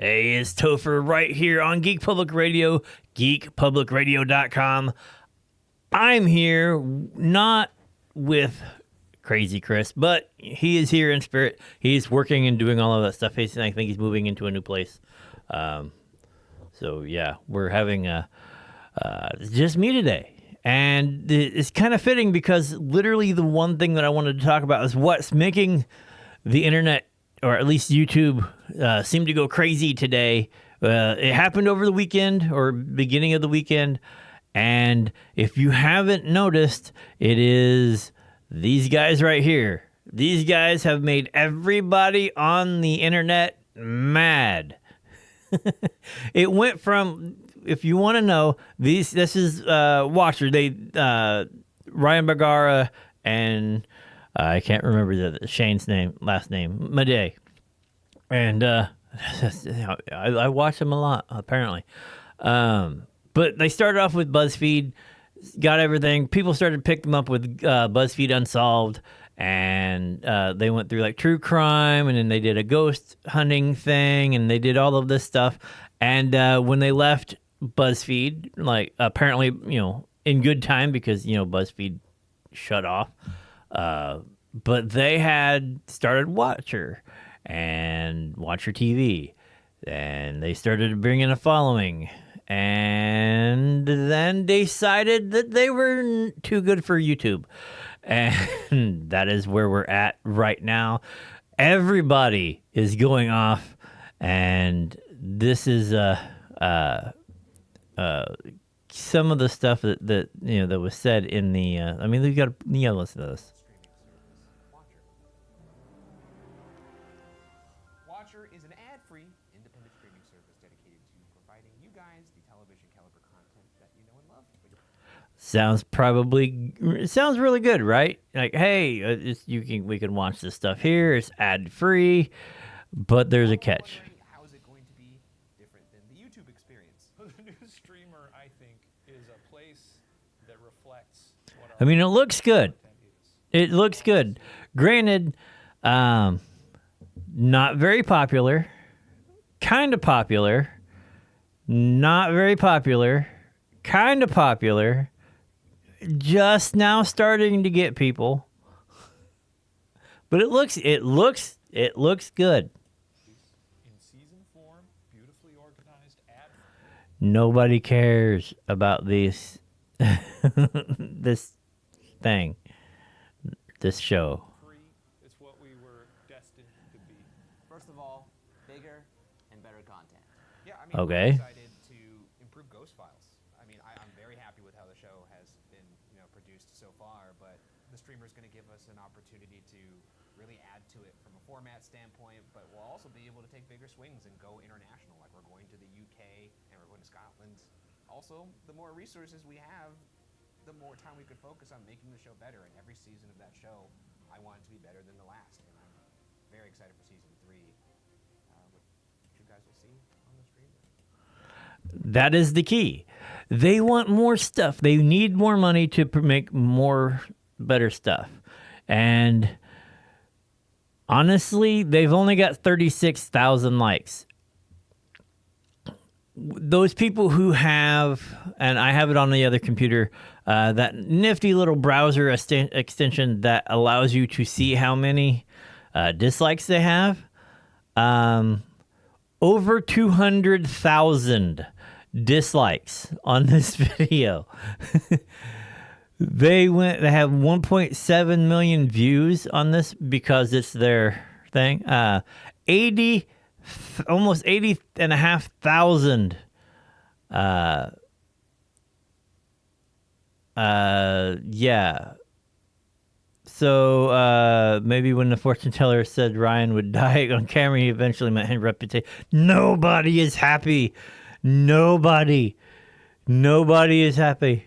Hey, it's Topher right here on Geek Public Radio, geekpublicradio.com. I'm here not with Crazy Chris, but he is here in spirit. He's working and doing all of that stuff. I think he's moving into a new place. So, yeah, we're having just me today. And it's kind of fitting because literally the one thing that I wanted to talk about is what's making the internet, or at least YouTube, seem to go crazy today. It happened over the weekend or beginning of the weekend. And if you haven't noticed, it is these guys right here. These guys have made everybody on the internet mad. It went from, if you want to know, this is Watcher. Ryan Bergara and I can't remember Shane's last name, Madej. And I watch them a lot, apparently. But they started off with BuzzFeed, got everything. People started to pick them up with BuzzFeed Unsolved, and they went through like true crime, and then they did a ghost hunting thing, and they did all of this stuff. And when they left BuzzFeed, like apparently, in good time because, BuzzFeed shut off. But they had started Watcher and Watcher TV, and they started to bring in a following, and then decided that they were too good for YouTube, and that is where we're at right now. Everybody is going off, and this is some of the stuff that was said in the. We got to listen to this. Watcher is an ad-free, independent streaming service dedicated to providing you guys the television caliber content that you know and love. Sounds really good, right? Like, hey, we can watch this stuff here. It's ad-free, but there's a catch. How is it going to be different than the YouTube experience? The new streamer, I think, is a place that reflects what it looks good. It looks good. Granted, not very popular, kind of popular, not very popular, kind of popular, just now starting to get people. But it looks good. in season form, beautifully organized ad. Nobody cares about this thing, this show. It's what we were destined to be. First of all, bigger and better content. Yeah, Okay. we're excited to improve Ghost Files. I'm very happy with how the show has been, produced so far, but the streamer is going to give us an opportunity to really add to it from a format standpoint, but we'll also be able to take bigger swings and go international, like we're going to the UK and we're going to Scotland. Also, the more resources we have, the more time we could focus on making the show better. And every season of that show, I want it to be better than the last. And I'm very excited for season 3, which you guys will see on the stream. That is the key. They want more stuff. They need more money to make more better stuff. And honestly, they've only got 36,000 likes. Those people who have, and I have it on the other computer, that nifty little browser extension that allows you to see how many dislikes they have, over 200,000 dislikes on this video. They have 1.7 million views on this because it's their thing. Almost 80,500. Yeah. So maybe when the fortune teller said Ryan would die on camera, he eventually meant his reputation. Nobody is happy. Nobody is happy.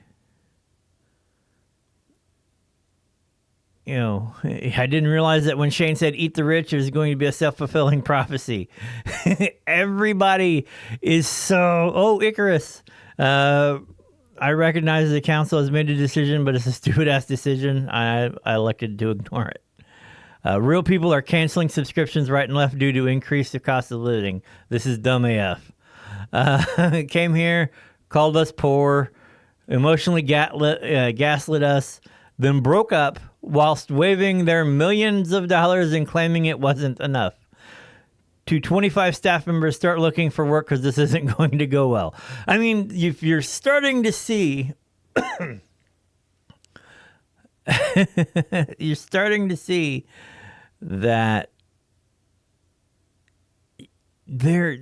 I didn't realize that when Shane said eat the rich, it was going to be a self-fulfilling prophecy. Everybody is Icarus. I recognize the council has made a decision, but it's a stupid-ass decision. I elected to ignore it. Real people are canceling subscriptions right and left due to increase the cost of living. This is dumb AF. Came here, called us poor, emotionally gaslit us, then broke up whilst waving their millions of dollars and claiming it wasn't enough. To 25 staff members, start looking for work because this isn't going to go well. I mean, if you're starting to see... you're starting to see that they're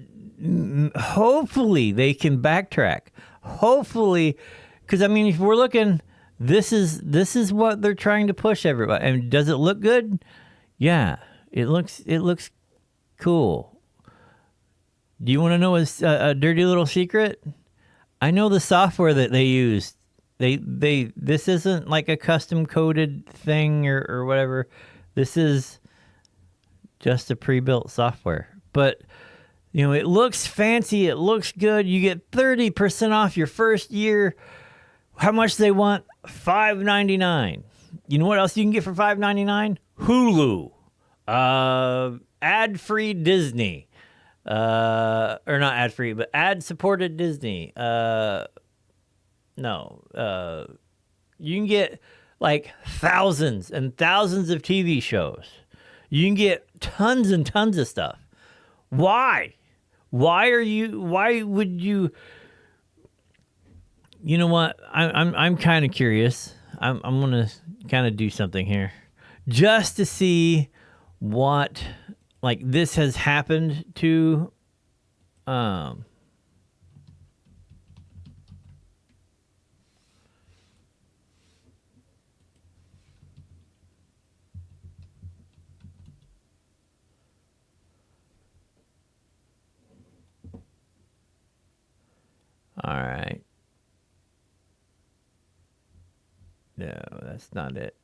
hopefully they can backtrack. Hopefully, because I mean, if we're looking, this is what they're trying to push everybody. And does it look good? Yeah, it looks cool. Do you want to know a dirty little secret? I know the software that they use. This isn't like a custom coded thing or whatever. This is just a pre-built software. But you know, it looks fancy, it looks good. You get 30% off your first year. How much they want? $5.99. You know what else you can get for $5.99? Hulu. Ad-free Disney. Or not ad-free, but ad-supported Disney. No. You can get like thousands and thousands of TV shows. You can get tons and tons of stuff. Why? Why would you? You know what? I'm kind of curious. I'm gonna kind of do something here, just to see what like this has happened to. All right. No, that's not it.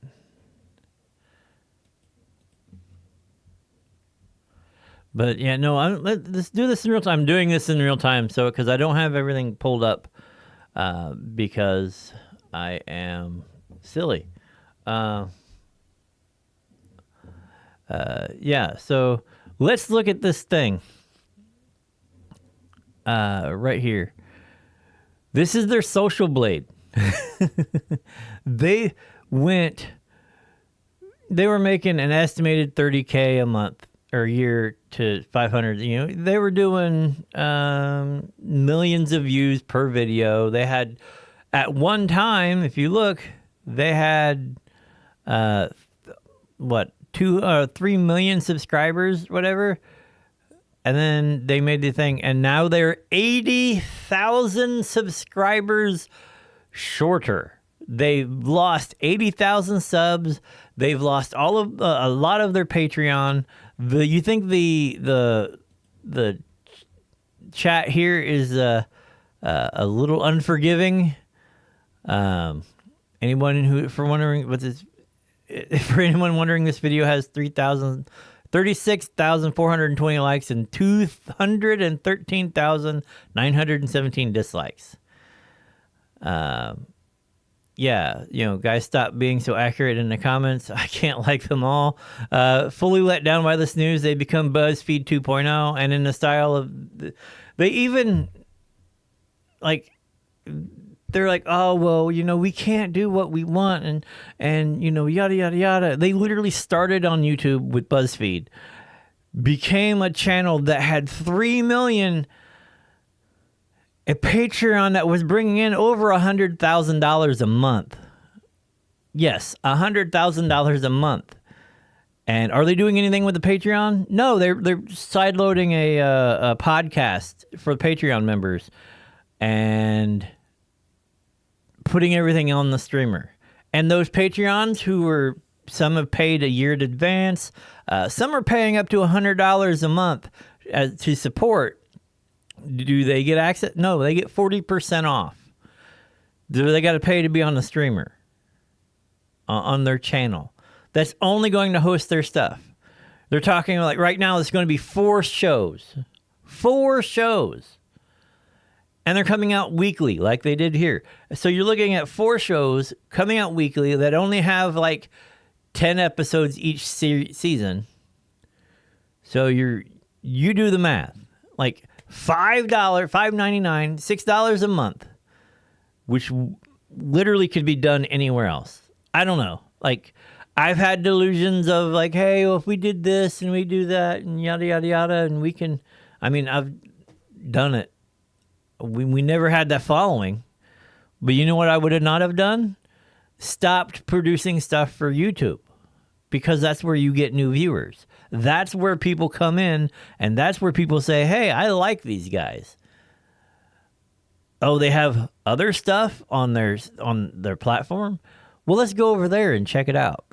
But yeah, no, let's do this in real time. I'm doing this in real time, so because I don't have everything pulled up, because I am silly. Yeah, so let's look at this thing. Right here. This is their social blade. They were making an estimated $30K a month or a year to 500. You know, they were doing millions of views per video. They had, at one time, if you look, they had 3 million subscribers, whatever. And then they made the thing, and now they're 80,000 subscribers shorter. They've lost 80,000 subs. They've lost a lot of their Patreon. You think the chat here is a little unforgiving? For anyone wondering, this video has 36,420 likes and 213,917 dislikes. Yeah, you know, guys, stop being so accurate in the comments. I can't like them all. Fully let down by this news, they become BuzzFeed 2.0, and in the style of, they even like. They're like, oh, well, you know, we can't do what we want, and you know, yada, yada, yada. They literally started on YouTube with BuzzFeed, became a channel that had 3 million, a Patreon that was bringing in over $100,000 a month. Yes, $100,000 a month. And are they doing anything with the Patreon? No, they're sideloading a podcast for Patreon members and putting everything on the streamer. And those Patreons some have paid a year in advance. Some are paying up to $100 a month to support. Do they get access? No, they get 40% off. Do they got to pay to be on the streamer? On their channel. That's only going to host their stuff. They're talking like right now it's going to be 4 shows. 4 shows. And they're coming out weekly like they did here. So you're looking at 4 shows coming out weekly that only have like 10 episodes each season. So you do the math. Like $5, $5.99, $6 a month, which literally could be done anywhere else. I don't know. Like, I've had delusions of like, hey, well, if we did this and we do that and yada, yada, yada, and we can, I mean, I've done it. We never had that following. But you know what I would have not have done? Stopped producing stuff for YouTube, because that's where you get new viewers. That's where people come in, and that's where people say, hey, I like these guys. Oh, they have other stuff on their platform? Well, let's go over there and check it out.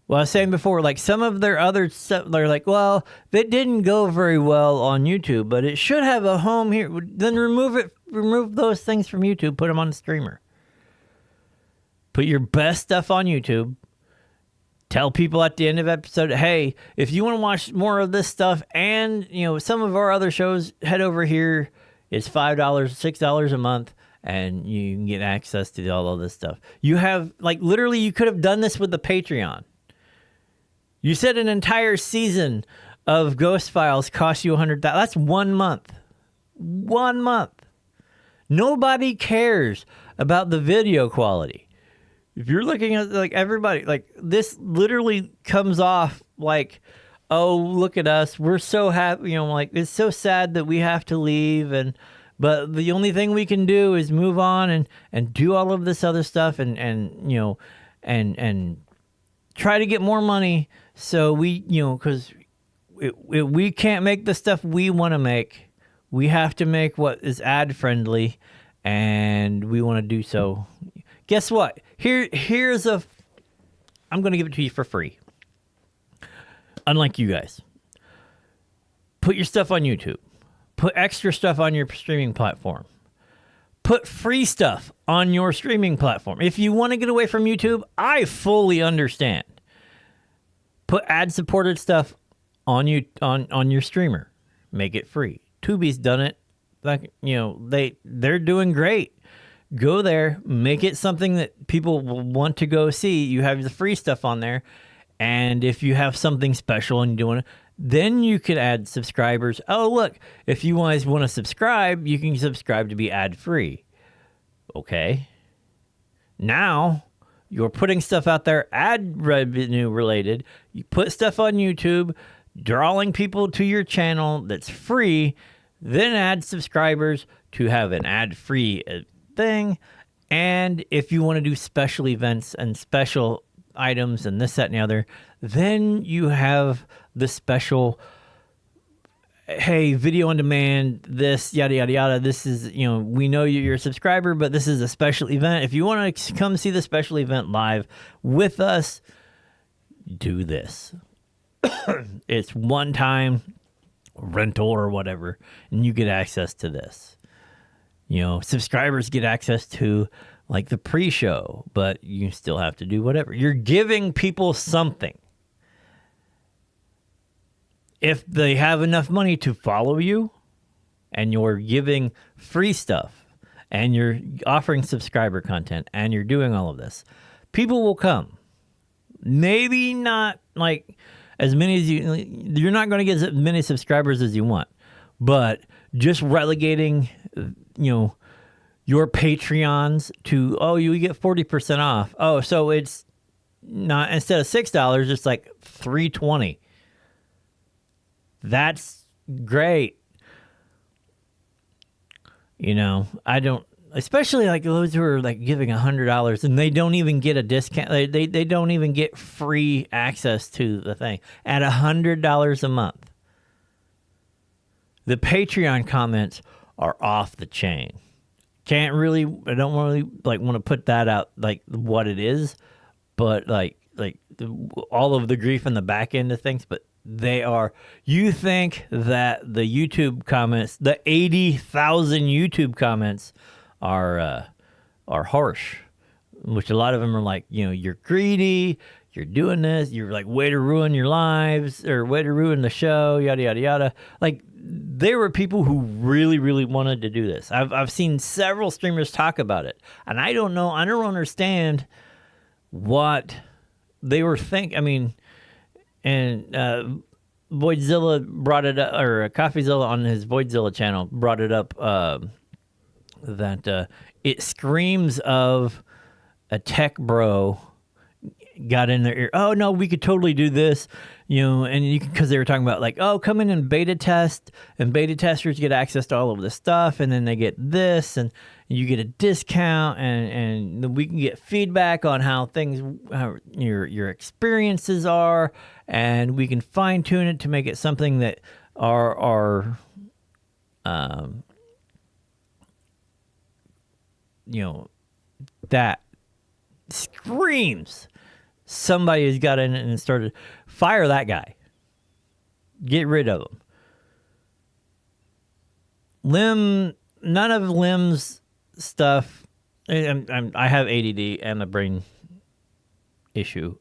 Well, I was saying before, like some of their other stuff, they're like, well, it didn't go very well on YouTube, but it should have a home here. Then remove those things from YouTube, put them on the streamer. Put your best stuff on YouTube. Tell people at the end of episode, hey, if you want to watch more of this stuff and, you know, some of our other shows, head over here. It's $5, $6 a month, and you can get access to all of this stuff. You have, like, literally, you could have done this with the Patreon. You said an entire season of Ghost Files cost you $100,000. That's 1 month. 1 month. Nobody cares about the video quality. If you're looking at like everybody, like this literally comes off like, oh, look at us. We're so happy. You know, like it's so sad that we have to leave. But the only thing we can do is move on and do all of this other stuff and you know, and try to get more money. So we, you know, because we can't make the stuff we want to make. We have to make what is ad friendly, and we want to do so. Guess what? Here's I'm going to give it to you for free. Unlike you guys. Put your stuff on YouTube. Put extra stuff on your streaming platform. Put free stuff on your streaming platform. If you want to get away from YouTube, I fully understand. Put ad-supported stuff on your streamer. Make it free. Tubi's done it. Like, you know, they're doing great. Go there, make it something that people will want to go see. You have the free stuff on there, and if you have something special and you want to, then you could add subscribers. Oh, look, if you guys want to subscribe, you can subscribe to be ad-free. Okay. Now you're putting stuff out there ad revenue related. You put stuff on YouTube, drawing people to your channel that's free, then add subscribers to have an ad-free thing. And if you want to do special events and special items and this, that, and the other, then you have the special, hey, video on demand, this, yada, yada, yada. This is, you know, we know you're a subscriber, but this is a special event. If you want to come see the special event live with us, do this. It's one time rental or whatever, and you get access to this. You know, subscribers get access to like the pre-show, but you still have to do whatever. You're giving people something. If they have enough money to follow you and you're giving free stuff and you're offering subscriber content and you're doing all of this, people will come. Maybe not like as many as you're not going to get as many subscribers as you want, but just relegating, you know, your Patreons to, oh, you get 40% off. Oh, so it's not, instead of $6, it's like $3.20. That's great. You know, I don't, especially like those who are like giving $100 and they don't even get a discount. They don't even get free access to the thing at $100 a month. The Patreon comments are off the chain. I don't really like want to put that out like what it is, but like all of the grief in the back end of things, but they are. You think that the YouTube comments, the 80,000 YouTube comments are harsh, which a lot of them are like, you know, you're greedy, you're doing this, you're like, way to ruin your lives or way to ruin the show, yada, yada, yada. Like, there were people who really, really wanted to do this. I've seen several streamers talk about it, and I don't understand what they were I mean, and Voidzilla brought it up, or Coffeezilla on his Voidzilla channel brought it up, that it screams of a tech bro got in their ear. Oh no, we could totally do this, and you because they were talking about like, oh, come in and beta test, and beta testers get access to all of this stuff, and then they get this, and you get a discount, and then we can get feedback on how your experiences are, and we can fine tune it to make it something that our that screams somebody has got in and started fire that guy, get rid of him. None of Lim's stuff. I have ADD and a brain issue,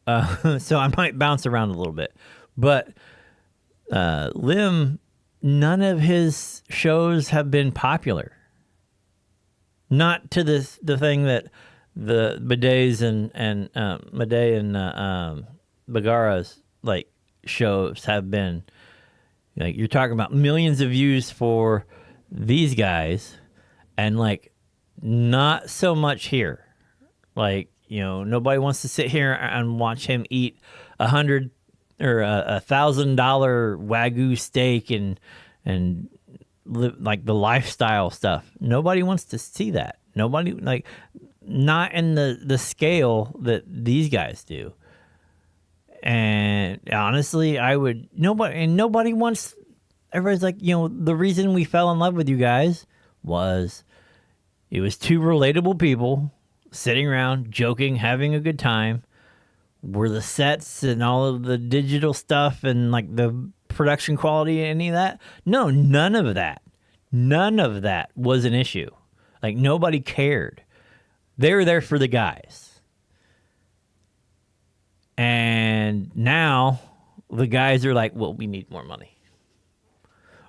so I might bounce around a little bit, but Lim, none of his shows have been popular. Not to the thing that the Bidets and Bidet and Bagara's like shows have been. Like, you're talking about millions of views for these guys, and like not so much here. Like, nobody wants to sit here and watch him eat $100 or $1,000 Wagyu steak and live like the lifestyle stuff. Nobody wants to see that. Nobody, like, not in the scale that these guys do. And honestly, nobody wants. Everybody's like, the reason we fell in love with you guys was it was two relatable people sitting around, joking, having a good time. Were the sets and all of the digital stuff and like the production quality, any of that? No, none of that. None of that was an issue. Like, nobody cared. They were there for the guys. And now the guys are like, well, we need more money.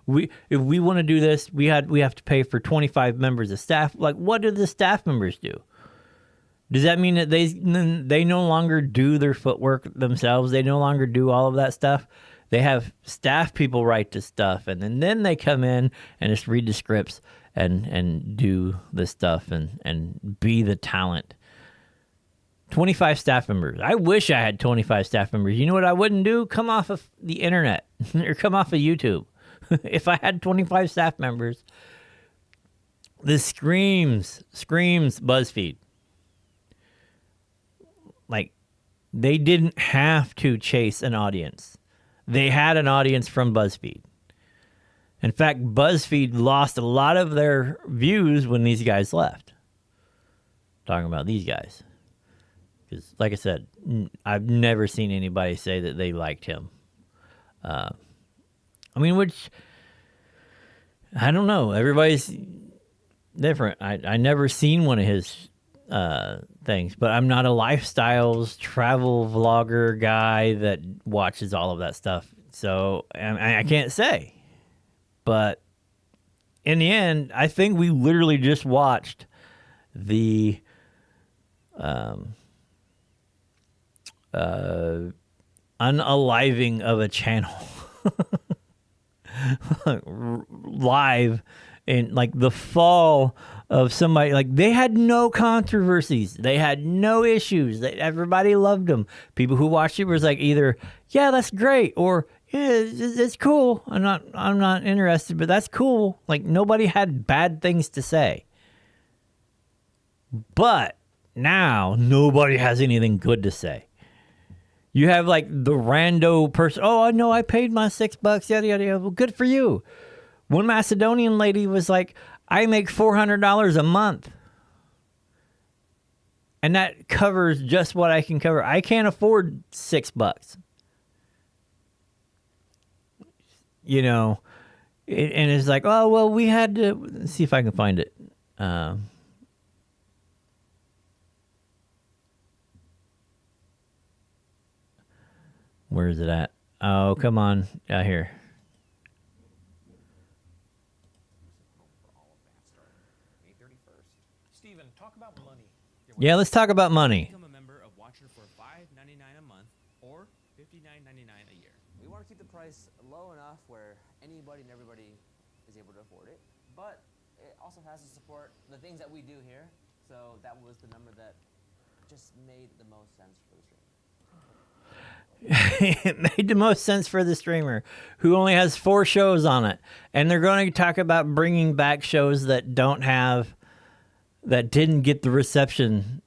If we want to do this, we have to pay for 25 members of staff. Like, what do the staff members do? Does that mean that they no longer do their footwork themselves? They no longer do all of that stuff? They have staff people write the stuff, and then they come in and just read the scripts and do the stuff and be the talent. 25 staff members. I wish I had 25 staff members. You know what I wouldn't do? Come off of the internet or come off of YouTube. If I had 25 staff members, this screams BuzzFeed. Like, they didn't have to chase an audience. They had an audience from BuzzFeed. In fact, BuzzFeed lost a lot of their views when these guys left. Talking about these guys. Because, like I said, I've never seen anybody say that they liked him. Which, I don't know. Everybody's different. I never seen one of his things, but I'm not a lifestyles travel vlogger guy that watches all of that stuff. So I can't say. But in the end, I think we literally just watched the unaliving of a channel live in like the fall of somebody. Like, they had no controversies, they had no issues, everybody loved them. People who watched it was like either, yeah, that's great, or yeah, it's cool, I'm not interested, but that's cool. Like, nobody had bad things to say. But now nobody has anything good to say. You have like the rando person. Oh, I know, I paid my $6, yada yada yada. Well, good for you. One Macedonian lady was like, I make $400 a month, and that covers just what I can cover. I can't afford $6. And it's like, oh well, we had to. Let's see if I can find it. Where is it at? Oh, come on. Here. Steven, talk about money. Yeah, let's talk about money. Become a member of Watcher for the things that we do here. So that was the number that just made the most sense for the stream. It made the most sense for the streamer who only has 4 shows on it, and they're going to talk about bringing back shows that didn't get the reception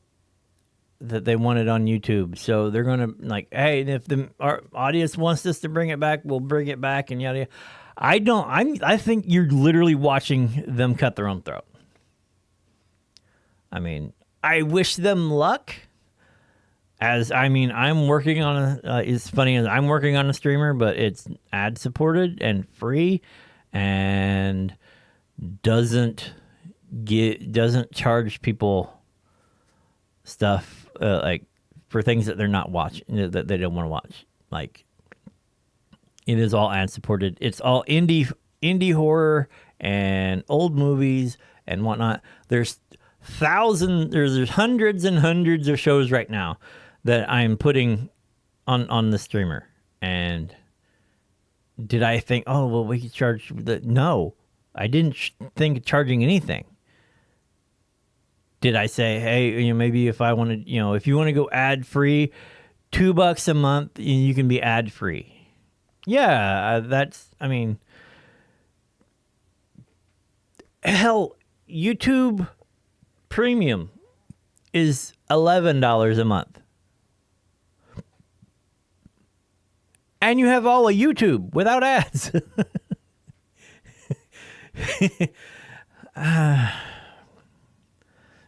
that they wanted on YouTube. So they're going to like, hey, if our audience wants us to bring it back, we'll bring it back, and yada yada. I think you're literally watching them cut their own throat. I mean, I wish them luck. I'm working on it's funny as I'm working on a streamer, but it's ad supported and free, and doesn't charge people stuff like for things that they're not watching, that they don't want to watch. Like, it is all ad supported. It's all indie horror and old movies and whatnot. There's hundreds and hundreds of shows right now that I'm putting on the streamer. And did I think, oh, well, we could charge the... No, I didn't think of charging anything. Did I say, hey, maybe if I wanted, if you want to go ad free, $2 a month, you can be ad free. Yeah, hell, YouTube Premium is $11 a month. And you have all of YouTube without ads.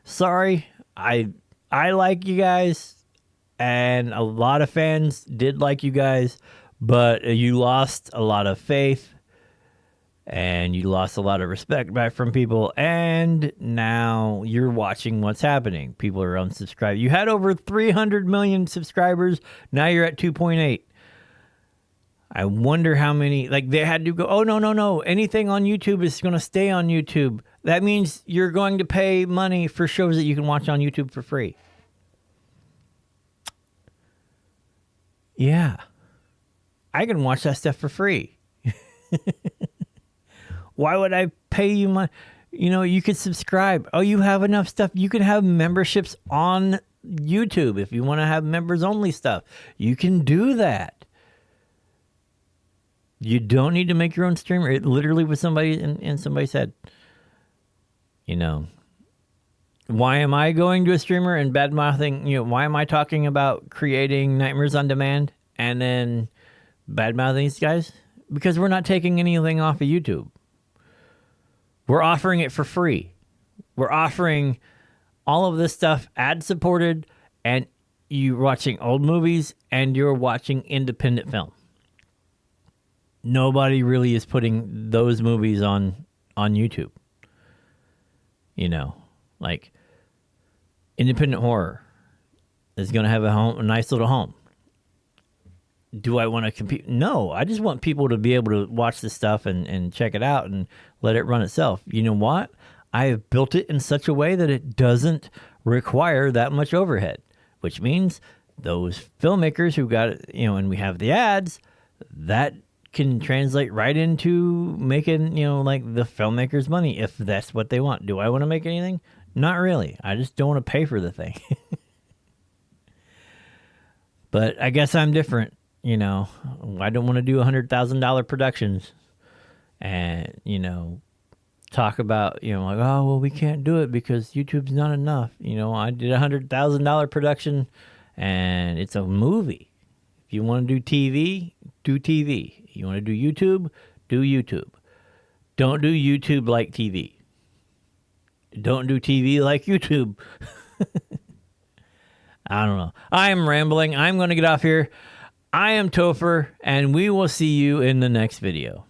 Sorry, I like you guys, and a lot of fans did like you guys, but you lost a lot of faith, and you lost a lot of respect back from people, and now you're watching what's happening. People are unsubscribed. You had over 300 million subscribers. Now you're at 2.8. I wonder how many, they had to go, oh, no. Anything on YouTube is going to stay on YouTube. That means you're going to pay money for shows that you can watch on YouTube for free. Yeah. I can watch that stuff for free. Why would I pay you money? You could subscribe. Oh, you have enough stuff. You can have memberships on YouTube if you want to have members only stuff. You can do that. You don't need to make your own streamer. It literally was somebody, and somebody said, why am I going to a streamer and bad-mouthing, why am I talking about creating Nightmares on Demand and then bad-mouthing these guys? Because we're not taking anything off of YouTube. We're offering it for free. We're offering all of this stuff ad-supported, and you're watching old movies, and you're watching independent film. Nobody really is putting those movies on YouTube. Like independent horror is going to have a nice little home. Do I want to compete? No, I just want people to be able to watch this stuff and check it out and let it run itself. You know what? I have built it in such a way that it doesn't require that much overhead, which means those filmmakers who got it, and we have the ads, that can translate right into making, the filmmakers money if that's what they want. Do I want to make anything? Not really. I just don't want to pay for the thing. But I guess I'm different. I don't want to do $100,000 productions and, talk about, oh, well, we can't do it because YouTube's not enough. I did a $100,000 production and it's a movie. If you want to do TV, do TV. You want to do YouTube? Do YouTube. Don't do YouTube like TV. Don't do TV like YouTube. I don't know. I am rambling. I'm going to get off here. I am Topher, and we will see you in the next video.